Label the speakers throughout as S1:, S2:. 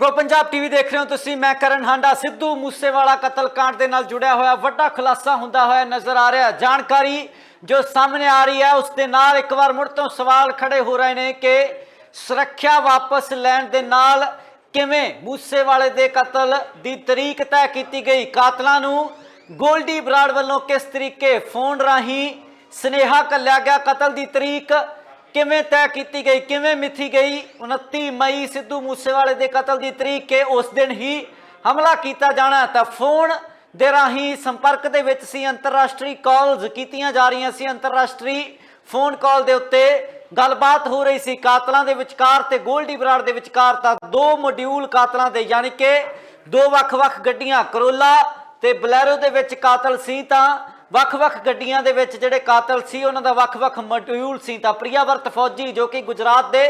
S1: Pro Punjab TV ਦੇਖ ਰਹੇ ਹੋ ਤੁਸੀਂ। मैं करण हांडा। सिद्धू मूसेवाला कतलकांड के नाल जुड़िया होया वड्डा खुलासा हुंदा होया नज़र आ रहा। जानकारी जो सामने आ रही है उसके नाल एक बार मुड़ तो सवाल खड़े हो रहे हैं कि सुरक्षा वापस लैण दे नाल किवें मूसेवाले दे कतल दी तरीक तय की गई। कातलां नूं गोल्डी बराड़ वालों किस तरीके फोन राही स्नेहा घल्लिया गया। कतल की तरीक किवें तय की गई, किवें मिथी गई। 29 मई सिद्धू मूसेवाले के कतल की तरीक के उस दिन ही हमला किया जाना। तो फोन दे राही संपर्क दे विच सी, अंतरराष्ट्रीय कॉल्स कीतियां जा रही सी। अंतरराष्ट्रीय फोन कॉल के उत्ते गलबात हो रही सी कातलों के विचकार ते गोल्डी बराड़ के विचकार। तो दो मॉड्यूल कातलों के यानी कि दो वख-वख गड्डियां करोला ते बलैरो दे विच कातल सी। तां वख-वख गड्डियां दे विच जिहड़े कातल सी उन्हां दा वख-वख मॉड्यूल सी। तां प्रियावर्त फौजी जो कि गुजरात दे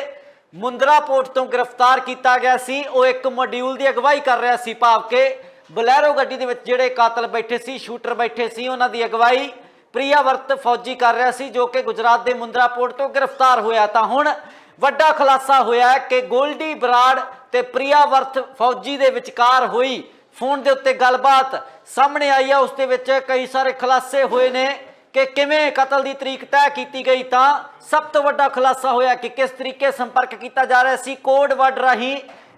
S1: मुंद्रा पोर्ट तो गिरफ्तार किया गया सी, वो एक मॉड्यूल की अगवाई कर रहा सी। भाव के बलैरो गड्डी दे विच जिहड़े कातल बैठे सी, शूटर बैठे सी, उन्हां दी अगवाई प्रियावर्त फौजी कर रहा सी जो कि गुजरात के मुंद्रा पोर्ट तो गिरफ्तार होया। तां हुण वड्डा खुलासा होया कि गोल्डी बराड़ ते प्रियावर्त फौजी दे विचकार हुई फोन के उत्ते गलबात सामने आई है। उसके विच कई सारे खुलासे हुए ने कि किवें कतल की तरीक तय की गई। तो सब तो वड्डा खुलासा होया कि किस तरीके संपर्क किया जा रहा सी। कोड वर्ड राही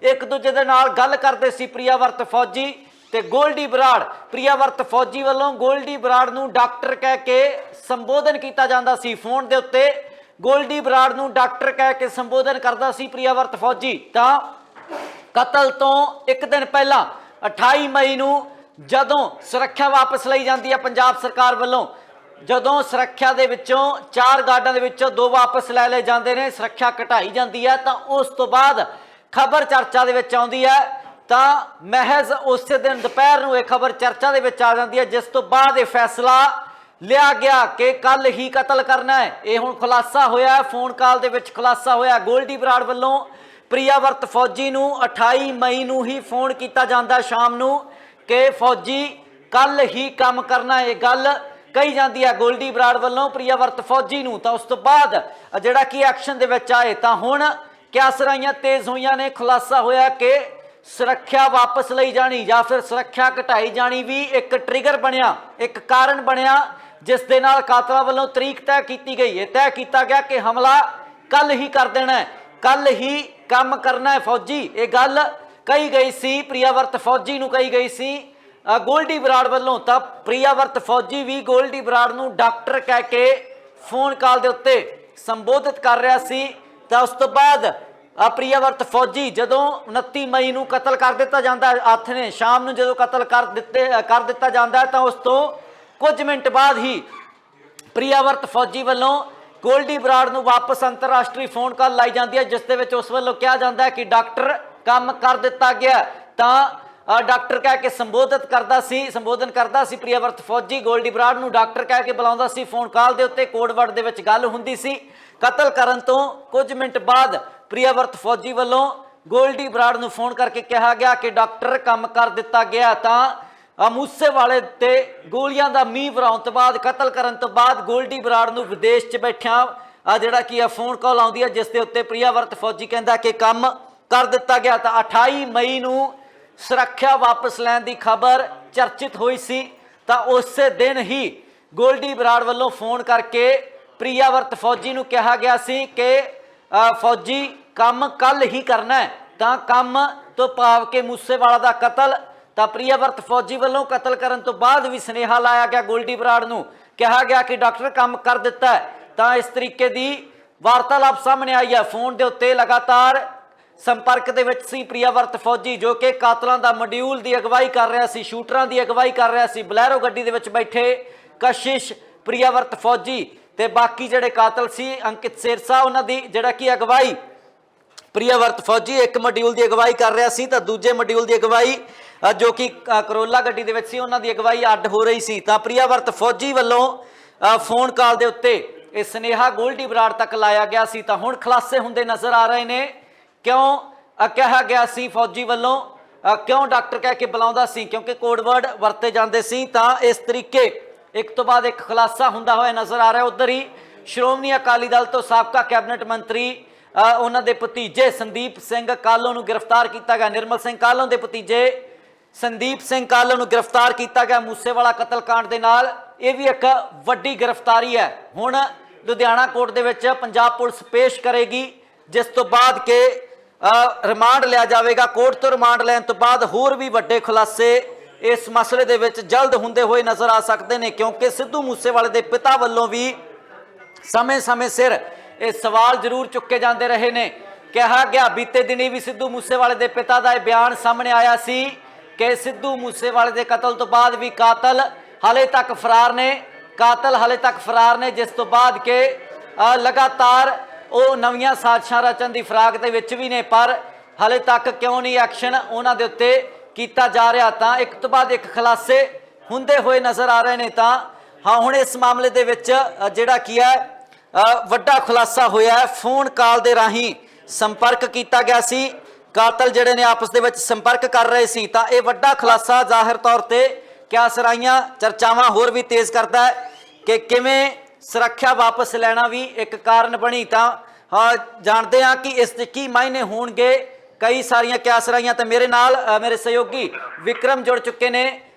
S1: एक दूजे दे नाल गल करते सी प्रियावर्त फौजी ते गोल्डी बराड़। प्रियावर्त फौजी वालों गोल्डी बराड़ नूं डॉक्टर कह के संबोधन किया जाता सी। फोन के उत्ते गोल्डी बराड़ नूं डॉक्टर कह के संबोधन करता सी प्रियावर्त फौजी। तो कतल तो एक दिन पहला 28 मई नूं जदों सुरक्षा वापस लई जाती है पंजाब सरकार वालों, जदों सुरक्षा दे विचों 4 गार्डां दे विचों 2 वापस लै ले जाते हैं, सुरक्षा घटाई जाती है। तो उस तो बाद खबर चर्चा दे विच आउंदी है। तो महज उस दिन दोपहर नूं खबर चर्चा दे विच आ जाती है, जिस तो बाद यह फैसला लिया गया कि कल ही कतल करना है। यह हुण खुलासा होया है, फोन कॉल दे विच खुलासा होया। गोल्डी बराड़ वालों प्रियावर्त फौजी नूं 28 मई नूं ही फोन किया जाता शाम नूं कि फौजी कल ही काम करना है, गल कही जाती है गोल्डी बराड़ वालों प्रियावर्त फौजी नूं। तो उस तो बाद जिहड़ा कि एक्शन दे विच आए तो हुण क्या सराइयां तेज हुई ने। खुलासा होया कि सुरक्षा वापस लई जानी या फिर सुरक्षा घटाई जानी भी एक ट्रिगर बनिया, एक कारण बनिया जिस दे नाल कातलां वालों तरीक तय की गई। है तय किया गया कि हमला कल ही कर देना है, कल ही काम करना है फौजी। ये गल कही गई सी प्रियावर्त फौजी नूं कही गई सी गोल्डी बराड़ वालों। तो प्रियावर्त फौजी भी गोल्डी बराड़ नूं डॉक्टर कह के फोन कॉल के उत्ते संबोधित कर रहा सी। तो उस तो बाद प्रियावर्त फौजी जदों 29 मई नूं कतल कर दिता जाता है, हत्थ ने शाम नूं जदों कतल कर दिता जाता है, तो उस तो कुछ मिनट बाद ही प्रियावर्त फौजी वालों गोल्डी बराड़ नूं वापस अंतरराष्ट्रीय फोन कॉल लाई जाती है, जिस दे विच उस वालों कहा जाता है कि डॉक्टर काम कर दिता गया। तो डॉक्टर कह के संबोधन करता सी प्रियावर्त फौजी गोल्डी बराड़ नूं डॉक्टर कह के बुलाउंदा सी। फोन कॉल के उत्ते कोड वर्ड दे विच गल हुंदी सी। कतल करन तो कुछ मिनट बाद प्रियावर्त फौजी वालों गोल्डी बराड़ नूं फोन करके कहा गया कि डॉक्टर काम कर दिता गया। तो मूसेवाले ते गोलियां दा मींह वराउण तो बाद कतल करन तो बाद गोल्डी बराड़ नूं विदेश च बैठिया जिहड़ा कि फोन कॉल आउंदी है, जिस दे उत्ते प्रियावर्त फौजी कहंदा कि काम कर दिता गया। तो 28 मई नूं सुरक्षा वापस लैण दी खबर चर्चित हुई सी। तो उस दिन ही गोल्डी बराड़ वालों फोन करके प्रियावर्त फौजी नूं कहा गया सी कि फौजी काम कल ही करना है। तो काम तो भाव के मूसेवाला दा कतल। तो प्रियावर्त फौजी वालों कतल करन तो बाद भी स्नेहा लाया गया गोल्डी बराड़ नूं, कहा गया कि डॉक्टर काम कर दिता है। तो इस तरीके की वार्तालाप सामने आई है। फोन के उत्ते लगातार संपर्क दे विच सी प्रियावर्त फौजी जो कि कातलों का मॉड्यूल की अगवाई कर रहा सी, शूटरां की अगवाई कर रहा सी। बलैरो गड्डी दे विच बैठे कशिश प्रियावर्त फौजी ते बाकी जिहड़े कातल सी अंकित सिरसा उन्हां दी जिहड़ा कि अगवाई प्रियावर्त फौजी एक मॉड्यूल की अगवाई कर रहा सी। तो दूजे मॉड्यूल की अगवाई जो कि करोला गड्डी दे विच सी उन्हां दी अगवाई अड्ड हो रही सी। तो प्रियावर्त फौजी वालों फोन कॉल के उत्ते इह स्नेहा गोल्डी बराड़ तक लाया गया सी। तो हुण खुलासे हुंदे नज़र आ रहे ने क्यों कहा गया सी फौजी वालों क्यों डॉक्टर कह के बुलाउंदा सी, क्योंकि कोडवर्ड वरते जाते सी। तो इस तरीके एक तो बाद एक खुलासा हुंदा होया नज़र आ रहा है। उधर ही श्रोमणी अकाली दल तो साबका कैबिनेट मंत्री ਉਹਨਾਂ ਦੇ ਭਤੀਜੇ ਸੰਦੀਪ ਸਿੰਘ ਕਾਹਲੋਂ ਨੂੰ ਗ੍ਰਿਫਤਾਰ ਕੀਤਾ ਗਿਆ। ਨਿਰਮਲ ਸਿੰਘ ਕਾਹਲੋਂ ਦੇ ਭਤੀਜੇ ਸੰਦੀਪ ਸਿੰਘ ਕਾਹਲੋਂ ਨੂੰ ਗ੍ਰਿਫਤਾਰ ਕੀਤਾ ਗਿਆ ਮੂਸੇਵਾਲਾ ਕਤਲकांड ਦੇ ਨਾਲ। ਇਹ ਵੀ ਇੱਕ ਵੱਡੀ ਗ੍ਰਿਫਤਾਰੀ ਹੈ। ਹੁਣ ਲੁਧਿਆਣਾ ਕੋਰਟ ਦੇ ਵਿੱਚ ਪੰਜਾਬ ਪੁਲਿਸ ਪੇਸ਼ ਕਰੇਗੀ, ਜਿਸ ਤੋਂ ਬਾਅਦ ਕਿ ਰਿਮਾਂਡ ਲਿਆ ਜਾਵੇਗਾ। ਕੋਰਟ ਤੋਂ ਰਿਮਾਂਡ ਲੈਣ ਤੋਂ ਬਾਅਦ ਹੋਰ ਵੀ ਵੱਡੇ ਖੁਲਾਸੇ ਇਸ ਮਸਲੇ ਦੇ ਵਿੱਚ ਜਲਦ ਹੁੰਦੇ ਹੋਏ ਨਜ਼ਰ ਆ ਸਕਦੇ ਨੇ, ਕਿਉਂਕਿ ਸਿੱਧੂ ਮੂਸੇਵਾਲੇ ਦੇ ਪਿਤਾ ਵੱਲੋਂ ਵੀ ਸਮੇਂ-ਸਮੇਂ ਸਿਰ ਇਹ ਸਵਾਲ ਜ਼ਰੂਰ ਚੁੱਕੇ ਜਾਂਦੇ ਰਹੇ ਨੇ। ਕਿਹਾ ਗਿਆ ਬੀਤੇ ਦਿਨੀ ਵੀ ਸਿੱਧੂ ਮੂਸੇਵਾਲੇ ਦੇ ਪਿਤਾ ਦਾ ਇਹ ਬਿਆਨ ਸਾਹਮਣੇ ਆਇਆ ਸੀ ਕਿ ਸਿੱਧੂ ਮੂਸੇਵਾਲੇ ਦੇ ਕਤਲ ਤੋਂ ਬਾਅਦ ਵੀ ਕਾਤਲ ਹਾਲੇ ਤੱਕ ਫਰਾਰ ਨੇ, ਜਿਸ ਤੋਂ ਬਾਅਦ ਕਿ ਲਗਾਤਾਰ ਉਹ ਨਵੀਆਂ ਸਾਜ਼ਿਸ਼ਾਂ ਰਚਣ ਦੀ ਫਰਾਕ ਦੇ ਵਿੱਚ ਵੀ ਨੇ, ਪਰ ਹਾਲੇ ਤੱਕ ਕਿਉਂ ਨਹੀਂ ਐਕਸ਼ਨ ਉਹਨਾਂ ਦੇ ਉੱਤੇ ਕੀਤਾ ਜਾ ਰਿਹਾ। ਤਾਂ ਇੱਕ ਤੋਂ ਬਾਅਦ ਇੱਕ ਖੁਲਾਸੇ ਹੁੰਦੇ ਹੋਏ ਨਜ਼ਰ ਆ ਰਹੇ ਨੇ। ਤਾਂ ਹਾਂ, ਹੁਣ ਇਸ ਮਾਮਲੇ ਦੇ ਵਿੱਚ ਜਿਹੜਾ ਕੀ ਹੈ ਵੱਡਾ ਖੁਲਾਸਾ ਹੋਇਆ ਹੈ। ਫੋਨ ਕਾਲ ਦੇ ਰਾਹੀਂ ਸੰਪਰਕ ਕੀਤਾ ਗਿਆ ਸੀ, ਕਾਤਲ ਜਿਹੜੇ ਨੇ ਆਪਸ ਦੇ ਵਿੱਚ ਸੰਪਰਕ ਕਰ ਰਹੇ ਸੀ। ਤਾਂ ਇਹ ਵੱਡਾ ਖੁਲਾਸਾ ਜ਼ਾਹਿਰ ਤੌਰ ਤੇ ਕਿਆਸਰਾਈਆਂ ਚਰਚਾਵਾਂ ਹੋਰ ਵੀ ਤੇਜ਼ ਕਰਦਾ ਹੈ ਕਿ ਕਿਵੇਂ ਸੁਰੱਖਿਆ ਵਾਪਸ ਲੈਣਾ ਵੀ ਇੱਕ ਕਾਰਨ ਬਣੀ। ਤਾਂ ਹਾਂ, ਜਾਣਦੇ ਹਾਂ ਕਿ ਇਸ ਦੇ ਕੀ ਮਾਇਨੇ ਹੋਣਗੇ। ਕਈ ਸਾਰੀਆਂ ਕਿਆਸਰਾਈਆਂ ਤੇ ਮੇਰੇ ਨਾਲ ਮੇਰੇ ਸਹਿਯੋਗੀ ਵਿਕਰਮ ਜੁੜ ਚੁੱਕੇ ਨੇ।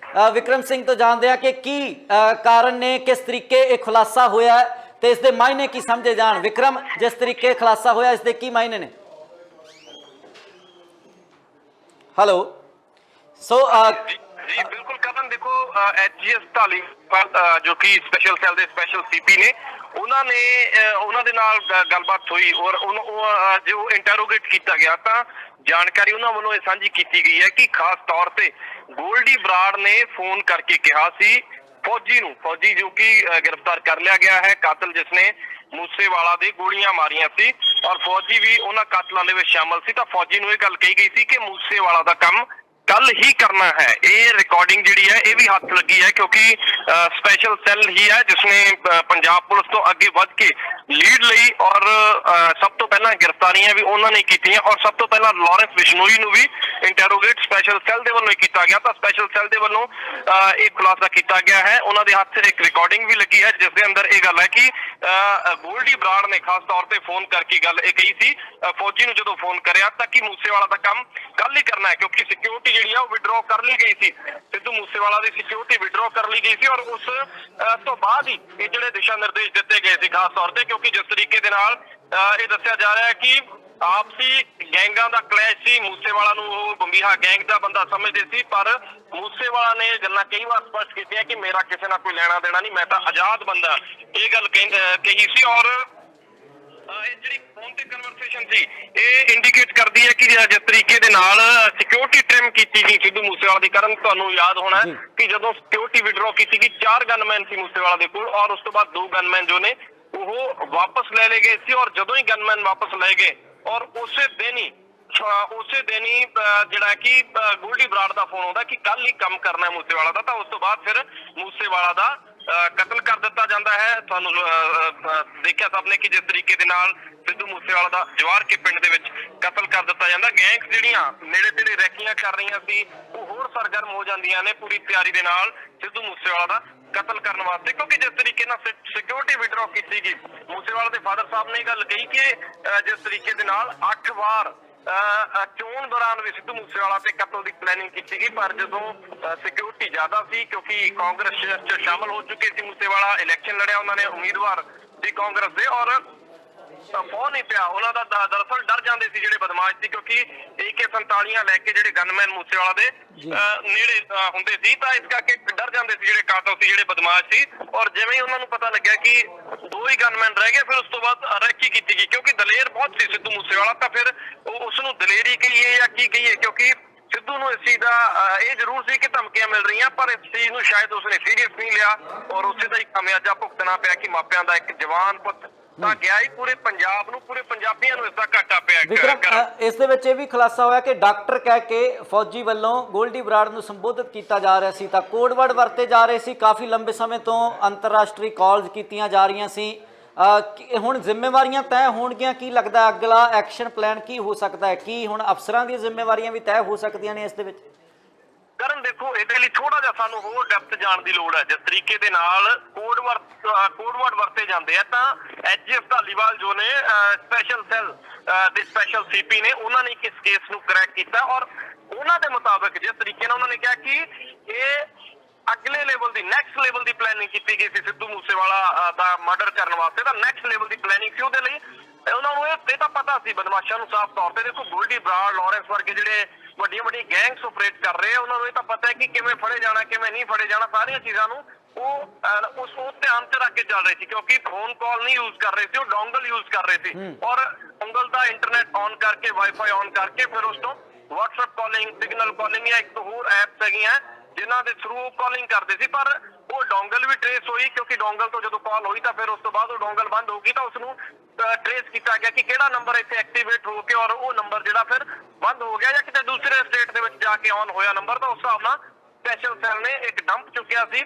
S1: ਵਿਕਰਮ ਸਿੰਘ ਤੋਂ ਜਾਣਦੇ ਹਾਂ ਕਿ ਕੀ ਕਾਰਨ ਨੇ, ਕਿਸ ਤਰੀਕੇ ਇਹ ਖੁਲਾਸਾ ਹੋਇਆ ਹੈ ਤੇ ਇਸ ਦੇ ਮਾਇਨੇ ਕੀ ਸਮਝੇ ਜਾਣ। ਵਿਕਰਮ, ਜਿਸ ਤਰੀਕੇ ਖੁਲਾਸਾ ਹੋਇਆ, ਇਸ ਦੇ ਕੀ ਮਾਇਨੇ ਨੇ? हेलो सो
S2: जी बिल्कुल कदम देखो एचजीएस ढालीवाल जो कि स्पेशल सैल ਦੇ स्पेशल सीपी ਨੇ ਉਹਨਾਂ ਦੇ ਨਾਲ ਗੱਲਬਾਤ ਹੋਈ ਔਰ ਜੋ ਇੰਟਰੋਗੇਟ ਕੀਤਾ ਗਿਆ ਤਾਂ ਜਾਣਕਾਰੀ ਉਹਨਾਂ ਵੱਲੋਂ ਇਹ ਸਾਂਝੀ ਕੀਤੀ ਗਈ ਹੈ ਕਿ ਖਾਸ ਤੌਰ ਤੇ ਗੋਲਡੀ ਬਰਾੜ ਨੇ ਫੋਨ ਕਰਕੇ ਕਿਹਾ ਸੀ फौजी जो कि गिरफ्तार कर लिया गया है, कातिल जिसने मूसेवाला दे गोलियां मारियां सी और फौजी भी उन्हां कातिलां दे विच शामिल सी। तां फौजी नूं इह गल कही गई सी कि मूसेवाला दा काम कल ही करना है। ये रिकॉर्डिंग जिहड़ी है ये भी हाथ लगी है क्योंकि स्पेशल सैल ही है जिसने पंजाब पुलिस तो अगे बढ़ के लीड लई और सब तो पहला गिरफ्तारियां भी उन्होंने कीतियां और सब तो पहला लॉरेंस बिश्नोई नूं भी इंटरोगेट स्पेशल सैल दे वल्लों कीता गया। तो स्पेशल सैल दे वल्लों एक खुलासा किया गया है। उन्होंने दे हाथ एक रिकॉर्डिंग भी लगी है जिस दे अंदर यह गल है कि गोल्डी बराड़ ने खास तौर पर फोन करके गल ये कही सी फौजी नूं जदों फोन करया तां कि मूसेवाला दा काम कल ही करना है क्योंकि सिक्योरिटी ਜਿਹੜੀ ਆ ਉਹ ਵਿਡਰੋ ਕਰ ਲਈ ਗਈ ਸੀ। ਸਿੱਧੂ ਮੂਸੇਵਾਲਾ ਦੀ ਸਿਕਿਉਰਿਟੀ ਵਿਡਰੋ ਕਰ ਲਈ ਗਈ ਸੀ ਔਰ ਉਸ ਤੋਂ ਬਾਅਦ ਹੀ ਇਹ ਜਿਹੜੇ ਦਿਸ਼ਾ ਨਿਰਦੇਸ਼ ਦਿੱਤੇ ਗਏ ਸੀ ਖਾਸ ਤੌਰ ਤੇ ਕਿਉਂਕਿ ਜਿਸ ਤਰੀਕੇ ਦੇ ਨਾਲ ਇਹ ਦੱਸਿਆ ਜਾ ਰਿਹਾ ਹੈ ਕਿ ਆਪਸੀ ਗੈਂਗਾਂ ਦਾ ਕਲੈਸ਼ ਸੀ। ਮੂਸੇਵਾਲਾ ਨੂੰ ਉਹ ਬੰਬੀਹਾ ਗੈਂਗ ਦਾ ਬੰਦਾ ਸਮਝਦੇ ਸੀ ਪਰ ਮੂਸੇਵਾਲਾ ਨੇ ਗੱਲਾਂ ਕਈ ਵਾਰ ਸਪਸ਼ਟ ਕੀਤੀਆਂ ਕਿ ਮੇਰਾ ਕਿਸੇ ਨਾਲ ਕੋਈ ਲੈਣਾ ਦੇਣਾ ਨਹੀਂ, ਮੈਂ ਤਾਂ ਆਜ਼ਾਦ ਬੰਦਾ, ਇਹ ਗੱਲ ਕਹੀ ਸੀ। ਔਰ ਇਹ ਜਿਹੜੀ ਫੋਨ ਤੇ ਕਨਵਰਸੇਸ਼ਨ ਸੀ ਇਹ ਇੰਡੀਕੇਟ ਕਰਦੀ ਹੈ ਕਿ ਜਿਸ ਤਰੀਕੇ ਦੇ ਨਾਲ ਸਿਕਿਉਰਿਟੀ ਟ੍ਰਿਮ ਕੀਤੀ ਗਈ ਸਿੱਧੂ ਮੂਸੇਵਾਲਾ ਦੀ। ਕਾਰਨ ਤੁਹਾਨੂੰ ਯਾਦ ਹੋਣਾ ਕਿ ਜਦੋਂ ਸਿਕਿਉਰਿਟੀ ਵਿਡਰੋ ਕੀਤੀ ਗਈ 4 ਗਨਮੈਨ ਸੀ ਮੂਸੇਵਾਲਾ ਦੇ ਕੋਲ ਔਰ ਉਸ ਤੋਂ ਬਾਅਦ 2 ਗਨਮੈਨ ਜੋ ਨੇ ਉਹ ਵਾਪਸ ਲੈ ਲਏ ਗਏ ਸੀ ਔਰ ਜਦੋਂ ਹੀ ਗਨਮੈਨ ਵਾਪਸ ਲਏ ਗਏ ਔਰ ਉਸੇ ਦਿਨ ਹੀ ਜਿਹੜਾ ਕਿ ਗੋਲਡੀ ਬਰਾੜ ਦਾ ਫੋਨ ਆਉਂਦਾ ਕਿ ਕੱਲ ਹੀ ਕੰਮ ਕਰਨਾ ਹੈ ਮੂਸੇਵਾਲਾ ਦਾ। ਤਾਂ ਉਸ ਤੋਂ ਬਾਅਦ ਫਿਰ ਮੂਸੇਵਾਲਾ ਦਾ ਕਤਲ ਕਰ ਦਿੱਤਾ ਜਾਂਦਾ ਹੈ। ਤੁਹਾਨੂੰ ਦੇਖਿਆ ਸਭ ਨੇ ਕਿ ਜਿਸ ਤਰੀਕੇ ਦੇ ਨਾਲ ਸਿੱਧੂ ਮੂਸੇਵਾਲਾ ਦਾ ਜਵਾਰ ਕੇ ਪਿੰਡ ਦੇ ਵਿੱਚ ਕਤਲ ਕਰ ਦਿੱਤਾ ਜਾਂਦਾ। ਗੈਂਗਸ ਜਿਹੜੀਆਂ ਨੇੜੇ ਤੇੜੇ ਰੈਕੀਆਂ ਕਰ ਰਹੀਆਂ ਸੀ ਉਹ ਹੋਰ ਸਰਗਰਮ ਹੋ ਜਾਂਦੀਆਂ ਨੇ ਪੂਰੀ ਤਿਆਰੀ ਦੇ ਨਾਲ ਸਿੱਧੂ ਮੂਸੇਵਾਲਾ ਦਾ ਕਤਲ ਕਰਨ ਵਾਸਤੇ ਕਿਉਂਕਿ ਜਿਸ ਤਰੀਕੇ ਨਾਲ ਸਿਕਿਉਰਿਟੀ ਵਿਡਰੋ ਕੀਤੀ ਗਈ। ਮੂਸੇਵਾਲਾ ਦੇ ਫਾਦਰ ਸਾਹਿਬ ਨੇ ਇਹ ਗੱਲ ਕਹੀ ਕਿ ਜਿਸ ਤਰੀਕੇ ਦੇ ਨਾਲ 8 ਵਾਰ ਚੋਣ ਦੌਰਾਨ ਵੀ ਸਿੱਧੂ ਮੂਸੇਵਾਲਾ ਤੇ ਕਤਲ ਦੀ ਪਲੈਨਿੰਗ ਕੀਤੀ ਗਈ ਪਰ ਜਦੋਂ ਸਿਕਿਉਰਿਟੀ ਜ਼ਿਆਦਾ ਸੀ ਕਿਉਂਕਿ ਕਾਂਗਰਸ ਚ ਸ਼ਾਮਲ ਹੋ ਚੁੱਕੇ ਸੀ ਮੂਸੇਵਾਲਾ, ਇਲੈਕਸ਼ਨ ਲੜਿਆ ਉਹਨਾਂ ਨੇ ਉਮੀਦਵਾਰ ਸੀ ਕਾਂਗਰਸ ਦੇ ਔਰ ਫੋਨ ਨਹੀਂ ਪਿਆ ਉਹਨਾਂ ਦਾ। ਦਰਅਸਲ ਡਰ ਜਾਂਦੇ ਸੀ ਜਿਹੜੇ ਬਦਮਾਸ਼ ਸੀ ਕਿਉਂਕਿ AK-47 ਲੈ ਕੇ ਜਿਹੜੇ ਗਨਮੈਨ ਮੂਸੇਵਾਲਾ ਦੇ ਨੇੜੇ ਹੁੰਦੇ ਸੀ ਤਾਂ ਇਸ ਕਰਕੇ ਡਰ ਜਾਂਦੇ ਸੀ ਜਿਹੜੇ ਕਾਤਲ ਸੀ ਜਿਹੜੇ ਬਦਮਾਸ਼ ਸੀ। ਔਰ ਜਿਵੇਂ ਹੀ ਉਹਨਾਂ ਨੂੰ ਪਤਾ ਲੱਗਿਆ ਕਿ 2 ਹੀ ਗਨਮੈਨ ਰਹਿ ਗਏ ਫਿਰ ਉਸ ਤੋਂ ਬਾਅਦ ਰੈਕੀ ਕੀਤੀ ਗਈ ਕਿਉਂਕਿ ਦਲੇਰ ਬਹੁਤ ਸੀ ਸਿੱਧੂ ਮੂਸੇਵਾਲਾ। ਤਾਂ ਫਿਰ ਉਸ ਨੂੰ ਦਲੇਰੀ ਕਹੀਏ ਜਾਂ ਕੀ ਕਹੀਏ ਕਿਉਂਕਿ ਸਿੱਧੂ ਨੂੰ ਇਸ ਚੀਜ਼ ਦਾ ਇਹ ਜ਼ਰੂਰ ਸੀ ਕਿ ਧਮਕੀਆਂ ਮਿਲ ਰਹੀਆਂ ਪਰ ਇਸ ਚੀਜ਼ ਨੂੰ ਸ਼ਾਇਦ ਉਸਨੇ ਸੀਰੀਅਸ ਨਹੀਂ ਲਿਆ ਔਰ ਉਸੇ ਦਾ ਹੀ ਖਾਮਿਆਜਾ ਭੁਗਤਣਾ ਪਿਆ ਕਿ ਮਾਪਿਆਂ ਦਾ ਇੱਕ ਜਵਾਨ ਪੁੱਤ ਤਾਂ ਗਿਆ ਹੀ ਪੂਰੇ ਪੰਜਾਬ ਨੂੰ ਪੂਰੇ ਪੰਜਾਬੀਆਂ ਨੂੰ ਇਸ ਦਾ ਘਾਟਾ ਪਿਆ।
S1: ਇਸ ਦੇ ਵਿੱਚ ਇਹ ਵੀ ਖੁਲਾਸਾ ਹੋਇਆ ਕਿ ਡਾਕਟਰ ਕਹਿ ਕੇ ਫੌਜੀ ਵੱਲੋਂ ਗੋਲਡੀ ਬਰਾੜ ਨੂੰ ਸੰਬੋਧਿਤ ਕੀਤਾ ਜਾ ਰਿਹਾ ਸੀ ਤਾਂ ਕੋਡ ਵਰਡ ਵਰਤੇ ਜਾ ਰਹੇ ਸੀ। ਕਾਫੀ ਲੰਬੇ ਸਮੇਂ ਤੋਂ ਅੰਤਰਰਾਸ਼ਟਰੀ ਕਾਲਸ ਕੀਤੀਆਂ ਜਾ ਰਹੀਆਂ ਸੀ। ਹੁਣ ਜ਼ਿੰਮੇਵਾਰੀਆਂ ਤੈਅ ਹੋਣਗੀਆਂ, ਕੀ ਲੱਗਦਾ ਅਗਲਾ ਐਕਸ਼ਨ ਪਲਾਨ ਕੀ ਹੋ ਸਕਦਾ ਹੈ? ਕੀ ਹੁਣ ਅਫਸਰਾਂ ਦੀਆਂ ਜ਼ਿੰਮੇਵਾਰੀਆਂ ਵੀ ਤੈਅ ਹੋ ਸਕਦੀਆਂ ਨੇ ਇਸ ਦੇ ਵਿੱਚ?
S2: ਕਰਨ ਦੇਖੋ ਇਹਦੇ ਲਈ ਥੋੜਾ ਜਿਹਾ ਸਾਨੂੰ ਹੋਰ ਡੈਪਥ ਜਾਣ ਦੀ ਲੋੜ ਹੈ। ਜਿਸ ਤਰੀਕੇ ਦੇ ਨਾਲ ਕੋਡ ਵਰਡ ਵਰਤੇ ਜਾਂਦੇ ਆ ਤਾਂ ਐਚਜੀਐਸ ਧਾਲੀਵਾਲ ਜੋ ਨੇ ਸਪੈਸ਼ਲ ਸੈੱਲ ਦੇ ਸਪੈਸ਼ਲ ਸੀਪੀ ਨੇ, ਉਹਨਾਂ ਨੇ ਇਸ ਕੇਸ ਨੂੰ ਕਰੈਕ ਕੀਤਾ ਔਰ ਉਹਨਾਂ ਦੇ ਮੁਤਾਬਕ ਜਿਸ ਤਰੀਕੇ ਨਾਲ ਉਹਨਾਂ ਨੇ ਕਿਹਾ ਕਿ ਇਹ ਅਗਲੇ ਲੈਵਲ ਦੀ ਨੈਕਸਟ ਲੈਵਲ ਦੀ ਪਲੈਨਿੰਗ ਕੀਤੀ ਗਈ ਸੀ ਸਿੱਧੂ ਮੂਸੇਵਾਲਾ ਦਾ ਮਰਡਰ ਕਰਨ ਵਾਸਤੇ, ਤਾਂ ਨੈਕਸਟ ਲੈਵਲ ਦੀ ਪਲੈਨਿੰਗ ਸੀ ਉਹਦੇ ਲਈ। ਉਹਨਾਂ ਨੂੰ ਇਹ ਤਾਂ ਪਤਾ ਸੀ ਬਦਮਾਸ਼ਾਂ ਨੂੰ ਸਾਫ਼ ਤੌਰ ਤੇ। ਦੇਖੋ ਗੋਲਡੀ ਬਰਾੜ, ਲਾਰੈਂਸ ਵਰਗੇ ਜਿਹੜੇ ਵੱਡੀਆਂ ਗੈਂਗਸ ਆਪਰੇਟ ਕਰ ਰਹੇ ਆ, ਉਹਨਾਂ ਨੂੰ ਇਹ ਤਾਂ ਪਤਾ ਹੈ ਕਿ ਕਿਵੇਂ ਫੜੇ ਜਾਣਾ, ਕਿਵੇਂ ਨਹੀਂ ਫੜੇ ਜਾਣਾ। ਸਾਰੀਆਂ ਚੀਜ਼ਾਂ ਨੂੰ ਉਹ ਉਸ ਧਿਆਨ ਚ ਰੱਖ ਕੇ ਚੱਲ ਰਹੇ ਸੀ, ਕਿਉਂਕਿ ਫੋਨ ਕਾਲ ਨਹੀਂ ਯੂਜ਼ ਕਰ ਰਹੇ ਸੀ, ਉਹ ਡੋਂਗਲ ਯੂਜ਼ ਕਰ ਰਹੇ ਸੀ ਔਰ ਡੋਂਗਲ ਦਾ ਇੰਟਰਨੈਟ ਔਨ ਕਰਕੇ, ਵਾਈਫਾਈ ਔਨ ਕਰਕੇ ਫਿਰ ਉਸ ਤੋਂ WhatsApp ਕਾਲਿੰਗ, ਸਿਗਨਲ ਕਾਲਿੰਗ ਜਾਂ ਇੱਕ ਹੋਰ ਐਪਸ ਹੈਗੀਆਂ ਜਿਨ੍ਹਾਂ ਦੇ ਥਰੂ ਕਾਲਿੰਗ ਕਰਦੇ ਸੀ। ਪਰ ਉਹ ਡੋਂਗਲ ਵੀ ਟ੍ਰੇਸ ਹੋਈ, ਕਿਉਂਕਿ ਡੋਂਗਲ ਤੋਂ ਜਦੋਂ ਕਾਲ ਹੋਈ ਤਾਂ ਫਿਰ ਉਸ ਤੋਂ ਬਾਅਦ ਉਹ ਡੋਂਗਲ ਬੰਦ ਹੋ ਗਈ, ਤਾਂ ਉਸ ਨੂੰ ਟ੍ਰੇਸ ਕੀਤਾ ਗਿਆ ਕਿ ਕਿਹੜਾ ਨੰਬਰ ਇੱਥੇ ਐਕਟੀਵੇਟ ਹੋ ਕੇ ਔਰ ਉਹ ਨੰਬਰ ਜਿਹੜਾ ਫਿਰ ਬੰਦ ਹੋ ਗਿਆ ਜਾਂ ਕਿਤੇ ਦੂਸਰੇ ਸਟੇਟ ਦੇ ਵਿੱਚ ਜਾ ਕੇ ਔਨ ਹੋਇਆ ਨੰਬਰ। ਤਾਂ ਉਸ ਹਿਸਾਬ ਨਾਲ ਸਪੈਸ਼ਲ ਸੈੱਲ ਨੇ ਇੱਕ ਡੰਪ ਚੁੱਕਿਆ ਸੀ,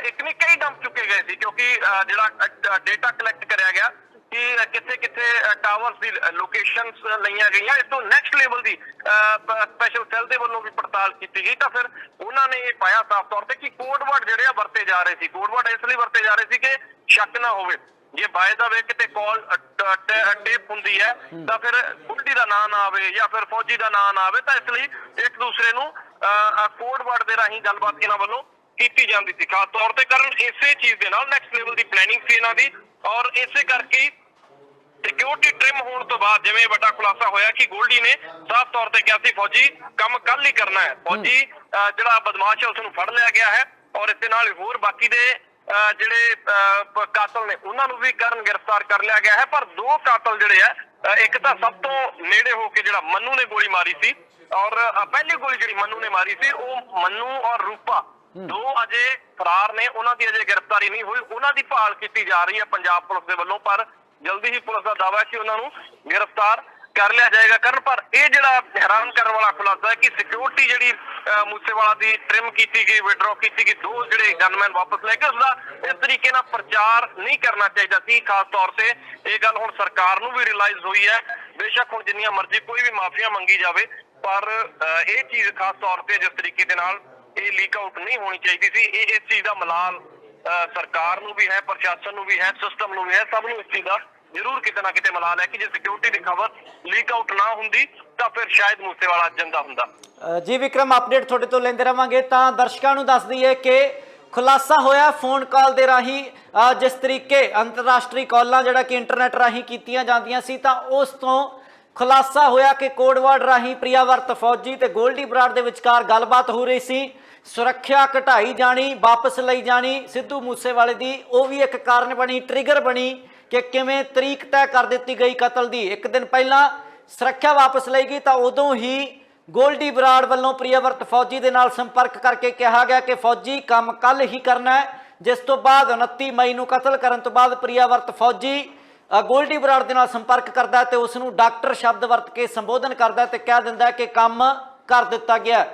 S2: ਇੱਕ ਨਹੀਂ ਕਈ ਡੰਪ ਚੁੱਕੇ ਗਏ ਸੀ, ਕਿਉਂਕਿ ਜਿਹੜਾ ਡੇਟਾ ਕਲੈਕਟ ਕਰਿਆ ਗਿਆ ਕਿ ਕਿੱਥੇ ਕਿੱਥੇ ਟਾਵਰਸ ਦੀ ਲੋਕੇਸ਼ਨਸ ਲਈਆਂ ਗਈਆਂ। ਇਸ ਤੋਂ ਨੈਕਸਟ ਲੈਵਲ ਦੀ ਸਪੈਸ਼ਲ ਸੈੱਲ ਦੇ ਵੱਲੋਂ ਵੀ ਪੜਤਾਲ ਕੀਤੀ ਗਈ, ਤਾਂ ਫਿਰ ਉਹਨਾਂ ਨੇ ਇਹ ਪਾਇਆ ਸਾਫ਼ ਤੌਰ ਤੇ ਕਿ ਕੋਡ ਵਰਡ ਜਿਹੜੇ ਆ ਵਰਤੇ ਜਾ ਰਹੇ ਸੀ। ਕੋਡ ਵਰਡ ਇਸ ਲਈ ਵਰਤੇ ਜਾ ਰਹੇ ਸੀ ਕਿ ਸ਼ੱਕ ਨਾ ਹੋਵੇ, ਜੇ ਬਾਏ ਦਾ ਵੇ ਕਿਤੇ ਕਾਲ ਟੇਪ ਹੁੰਦੀ ਹੈ ਤਾਂ ਫਿਰ ਗੁੱਡੀ ਦਾ ਨਾਂ ਨਾ ਆਵੇ ਜਾਂ ਫਿਰ ਫੌਜੀ ਦਾ ਨਾਂ ਨਾ ਆਵੇ, ਤਾਂ ਇਸ ਲਈ ਇੱਕ ਦੂਸਰੇ ਨੂੰ ਕੋਡ ਵਰਡ ਦੇ ਰਾਹੀਂ ਗੱਲਬਾਤ ਇਹਨਾਂ ਵੱਲੋਂ ਕੀਤੀ ਜਾਂਦੀ ਸੀ। ਖਾਸ ਤੌਰ ਤੇ ਕਰਨ ਇਸੇ ਚੀਜ਼ ਦੇ ਨਾਲ ਨੈਕਸਟ ਲੈਵਲ ਦੀ ਪਲੈਨਿੰਗ ਸੀ ਇਹਨਾਂ ਦੀ ਔਰ ਇਸੇ ਕਰਕੇ ਸਿਕਿਉਰਿਟੀ ਟ੍ਰਿਮ ਹੋਣ ਤੋਂ ਬਾਅਦ ਜਿਵੇਂ ਵੱਡਾ ਖੁਲਾਸਾ ਹੋਇਆ ਕਿ ਗੋਲਡੀ ਨੇ ਸਾਫ਼ ਤੌਰ ਤੇ ਕਿਹਾ ਸੀ ਫੌਜੀ ਕੰਮ ਕੱਲ ਹੀ ਕਰਨਾ ਹੈ। ਫੌਜੀ ਜਿਹੜਾ ਬਦਮਾਸ਼ ਹੈ ਉਸ ਨੂੰ ਫੜ ਲਿਆ ਗਿਆ ਹੈ ਔਰ ਇਸ ਦੇ ਨਾਲ ਹੋਰ ਬਾਕੀ ਦੇ ਜਿਹੜੇ ਕਾਤਲ ਨੇ ਉਹਨਾਂ ਨੂੰ ਵੀ ਗ੍ਰਿਫਤਾਰ ਕਰ ਲਿਆ ਗਿਆ ਹੈ। ਪਰ ਦੋ ਕਾਤਲ ਜਿਹੜੇ ਆ, ਇੱਕ ਤਾਂ ਸਭ ਤੋਂ ਨੇੜੇ ਹੋ ਕੇ ਜਿਹੜਾ ਮੰਨੂ ਨੇ ਗੋਲੀ ਮਾਰੀ ਸੀ ਔਰ ਪਹਿਲੀ ਗੋਲੀ ਜਿਹੜੀ ਮੰਨੂ ਨੇ ਮਾਰੀ ਸੀ ਉਹ ਮੰਨੂ ਔਰ ਰੂਪਾ ਦੋ ਅਜੇ ਫਰਾਰ ਨੇ, ਉਹਨਾਂ ਦੀ ਅਜੇ ਗ੍ਰਿਫਤਾਰੀ ਨਹੀਂ ਹੋਈ। ਉਹਨਾਂ ਦੀ ਭਾਲ ਕੀਤੀ ਜਾ ਰਹੀ ਹੈ ਪੰਜਾਬ ਪੁਲਿਸ ਦੇ ਵੱਲੋਂ, ਪਰ ਜਲਦੀ ਹੀ ਪੁਲਿਸ ਦਾ ਦਾਅਵਾ ਹੈ ਕਿ ਉਹਨਾਂ ਨੂੰ ਗ੍ਰਿਫਤਾਰ ਕਰ ਲਿਆ ਜਾਏਗਾ। ਕਰਨ ਪਰ ਇਹ ਜਿਹੜਾ ਹੈਰਾਨ ਕਰਨ ਵਾਲਾ ਖੁਲਾਸਾ ਹੈ ਕਿ ਸਿਕਿਉਰਿਟੀ ਜਿਹੜੀ ਮੂਸੇਵਾਲਾ ਦੀ ਟ੍ਰਿਮ ਕੀਤੀ ਗਈ, ਵਿਡਰੋ ਕੀਤੀ ਗਈ, ਦੋ ਜਿਹੜੇ ਗਨਮੈਨ ਵਾਪਸ ਲੈ ਕੇ ਉਸਦਾ ਇਸ ਤਰੀਕੇ ਨਾਲ ਪ੍ਰਚਾਰ ਨਹੀਂ ਕਰਨਾ ਚਾਹੀਦਾ ਸੀ। ਖਾਸ ਤੌਰ ਤੇ ਇਹ ਗੱਲ ਹੁਣ ਸਰਕਾਰ ਨੂੰ ਵੀ ਰਿਅਲਾਈਜ਼ ਹੋਈ ਹੈ। ਬੇਸ਼ੱਕ ਹੁਣ ਜਿੰਨੀਆਂ ਮਰਜ਼ੀ ਕੋਈ ਵੀ ਮਾਫੀਆ ਮੰਗੀ ਜਾਵੇ, ਪਰ ਇਹ ਚੀਜ਼ ਖਾਸ ਤੌਰ ਤੇ ਜਿਸ ਤਰੀਕੇ ਦੇ ਨਾਲ ਇਹ ਲੀਕ ਆਊਟ ਨਹੀਂ ਹੋਣੀ ਚਾਹੀਦੀ ਸੀ। ਇਹ ਇਸ ਚੀਜ਼ ਦਾ ਮਲਾਲ ਸਰਕਾਰ ਨੂੰ ਵੀ ਹੈ, ਪ੍ਰਸ਼ਾਸਨ ਨੂੰ ਵੀ ਹੈ, ਸਿਸਟਮ ਨੂੰ ਵੀ ਹੈ, ਸਭ ਨੂੰ ਇਸ ਚੀਜ਼ ਦਾ ਜ਼ਰੂਰ ਕਿਤੇ ਨਾ ਕਿਤੇ ਮਲਾਲ ਹੈ ਕਿ ਜੇ ਸਿਕਿਉਰਿਟੀ ਦੀ ਖਬਰ ਲੀਕ ਆਊਟ ਨਾ ਹੁੰਦੀ ਤਾਂ ਫਿਰ ਸ਼ਾਇਦ ਮੂਸੇਵਾਲਾ ਜਿੰਦਾ ਹੁੰਦਾ।
S1: ਜੀ ਵਿਕਰਮ, ਅਪਡੇਟ ਤੁਹਾਡੇ ਤੋਂ ਲੈਂਦੇ ਰਵਾਂਗੇ। ਤਾਂ ਦਰਸ਼ਕਾਂ ਨੂੰ ਦੱਸ ਦਈਏ ਕਿ ਖੁਲਾਸਾ ਹੋਇਆ ਫੋਨ ਕਾਲ ਦੇ ਰਾਹੀਂ, ਜਿਸ ਤਰੀਕੇ ਅੰਤਰਰਾਸ਼ਟਰੀ ਕਾਲਾਂ ਜਿਹੜਾ ਕਿ ਇੰਟਰਨੈਟ ਰਾਹੀਂ ਕੀਤੀਆਂ ਜਾਂਦੀਆਂ ਸੀ, ਤਾਂ ਉਸ ਤੋਂ ਖੁਲਾਸਾ ਹੋਇਆ ਕਿ ਕੋਡਵਰਡ ਰਾਹੀਂ ਪ੍ਰਿਆਵਰਤ ਫੌਜੀ ਤੇ ਗੋਲਡੀ ਬਰਾੜ ਦੇ ਵਿਚਕਾਰ ਗੱਲਬਾਤ ਹੋ ਰਹੀ ਸੀ। ਸੁਰੱਖਿਆ ਘਟਾਈ ਜਾਣੀ, ਵਾਪਸ ਲਈ ਜਾਣੀ ਸਿੱਧੂ ਮੂਸੇਵਾਲੇ ਦੀ, ਉਹ ਵੀ ਇੱਕ ਕਾਰਨ ਬਣੀ, ਟ੍ਰਿਗਰ ਬਣੀ ਕਿ ਕਿਵੇਂ ਤਰੀਕ ਤੈਅ ਕਰ ਦਿੱਤੀ ਗਈ ਕਤਲ ਦੀ। ਇੱਕ ਦਿਨ ਪਹਿਲਾਂ ਸੁਰੱਖਿਆ ਵਾਪਸ ਲਈ ਗਈ ਤਾਂ ਉਦੋਂ ਹੀ ਗੋਲਡੀ ਬਰਾੜ ਵੱਲੋਂ ਪ੍ਰਿਆਵਰਤ ਫੌਜੀ ਦੇ ਨਾਲ ਸੰਪਰਕ ਕਰਕੇ ਕਿਹਾ ਗਿਆ ਕਿ ਫੌਜੀ ਕੰਮ ਕੱਲ ਹੀ ਕਰਨਾ ਹੈ। ਜਿਸ ਤੋਂ ਬਾਅਦ 29 ਮਈ ਨੂੰ ਕਤਲ ਕਰਨ ਤੋਂ ਬਾਅਦ ਪ੍ਰਿਆਵਰਤ ਫੌਜੀ ਗੋਲਡੀ ਬਰਾੜ ਦੇ ਨਾਲ ਸੰਪਰਕ ਕਰਦਾ ਤੇ ਉਸ ਨੂੰ ਡਾਕਟਰ ਸ਼ਬਦ ਵਰਤ ਕੇ ਸੰਬੋਧਨ ਕਰਦਾ ਤੇ ਕਹਿ ਦਿੰਦਾ ਕਿ ਕੰਮ ਕਰ ਦਿੱਤਾ ਗਿਆ।